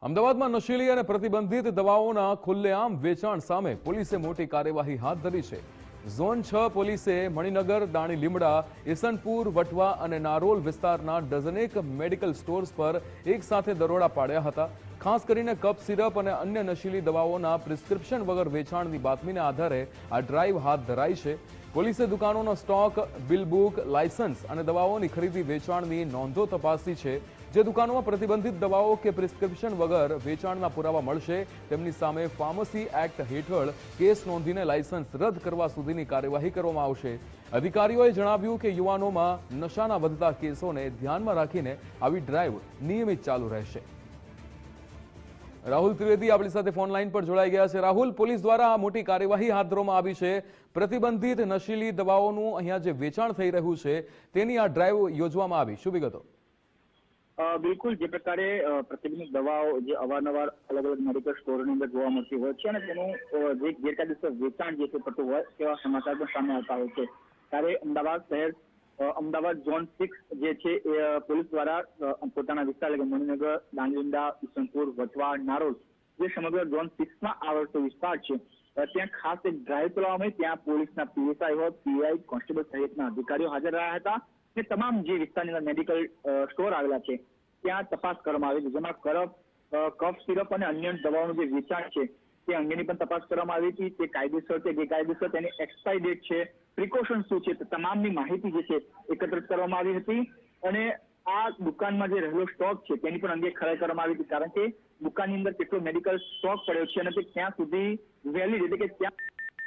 અમદાવાદમાં નશીલી અને પ્રતિબંધિત દવાઓના ખુલ્લેઆમ વેચાણ સામે પોલીસે મોટી કાર્યવાહી હાથ ધરી છે। ઝોન 6 પોલીસે મણિનગર, દાણી લીમડા, ઈસનપુર, વટવા અને નારોલ વિસ્તારના ડઝનેક મેડિકલ સ્ટોર્સ પર એક સાથે દરોડા પાડ્યા હતા। ખાસ કરીને કફ સિરપ અને અન્ય નશીલી દવાઓના પ્રિસ્ક્રિપ્શન વગર વેચાણની બાતમીના આધારે આ ડ્રાઈવ હાથ ધરાઈ છે। પોલીસે દુકાનોનો સ્ટોક, બિલ બુક, લાયસન્સ અને દવાઓની ખરીદી વેચાણની નોંધો તપાસી છે। જે દુકાનોમાં પ્રતિબંધિત દવાઓ કે પ્રિસ્ક્રિપ્શન વગર વેચાણના પુરાવા મળશે તેમની સામે ફાર્મસી એક્ટ હેઠળ કેસ નોંધીને લાયસન્સ રદ કરવા સુધીની કાર્યવાહી કરવામાં આવશે। અધિકારીઓએ જણાવ્યું કે યુવાનોમાં નશાના વધતા કેસોને ધ્યાનમાં રાખીને આવી ડ્રાઈવ નિયમિત ચાલુ રહેશે। રાહુલ ત્રિવેદી આપણી સાથે ફોન લાઈન પર જોડાઈ ગયા છે। રાહુલ, પોલીસ દ્વારા આ મોટી કાર્યવાહી હાથ ધરવામાં આવી છે। પ્રતિબંધિત નશીલી દવાઓનું અહીંયા જે વેચાણ થઈ રહ્યું છે તેની આ ડ્રાઈવ યોજવામાં આવી, શું વિગતો? બિલકુલ, જે પ્રકારે પ્રતિબંધિત દવાઓ જે અવારનવાર અલગ અલગ મેડિકલ સ્ટોરની અંદર જોવા મળતી હોય છે અને તેનું જે ગેરકાયદેસર વેચાણ જે છે થતું હોય તેવા સમાચાર પણ સામે આવતા હોય છે। ત્યારે અમદાવાદ શહેર, અમદાવાદ ઝોન 6 જે છે એ પોલીસ દ્વારા પોતાના વિસ્તાર એટલે મણિનગર, દાંડીલીમડા, ઈસનપુર, વટવા, નારોલ જે સમગ્ર ઝોન 6માં આવતો વિસ્તાર છે ત્યાં ખાસ એક ડ્રાઈવ ચલાવવામાં આવી। ત્યાં પોલીસના પીએસઆઈ હોય, પીઆઈ, કોન્સ્ટેબલ સહિતના અધિકારીઓ હાજર રહ્યા હતા કે તમામ જે વિસ્તારની અંદર મેડિકલ સ્ટોર આવેલા છે ત્યાં તપાસ કરવામાં આવી, જેમાં કફ સિરપ અને અન્ય દવાઓનું જે વેચાણ છે તે અંગેની પણ તપાસ કરવામાં આવી હતી। તે કાયદેસર કે ગેરકાયદેસર, તેની એક્સપાયરી ડેટ છે, પ્રિકોશન શું છે, તમામની માહિતી જે છે એકત્રિત કરવામાં આવી હતી અને આ દુકાનમાં જે રહેલો સ્ટોક છે તેની પણ અંગે ખરાઈ કરવામાં આવી હતી, કારણ કે દુકાનની અંદર કેટલો મેડિકલ સ્ટોક પડ્યો છે અને તે ક્યાં સુધી વેલિડ એટલે કે ત્યાં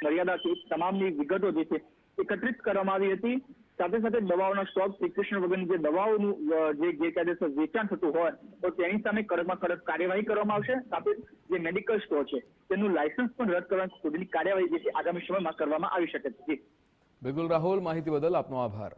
મર્યાદા છે તમામની વિગતો જે છે એકત્રિત કરવામાં આવી હતી। સાથે સાથે દવાઓનો સ્ટોક, પ્રિસ્ક્રિપ્શન વગરની જે દવાઓનું જે ગેરકાયદેસર વેચાણ થતું હોય તો તેની સામે કડકમાં કડક કાર્યવાહી કરવામાં આવશે। સાથે જે મેડિકલ સ્ટોર છે તેનું લાયસન્સ પણ રદ કરવા સુધીની કાર્યવાહી જે છે આગામી સમયમાં કરવામાં આવી શકે છે। બિલકુલ રાહુલ, માહિતી બદલ આપનો આભાર।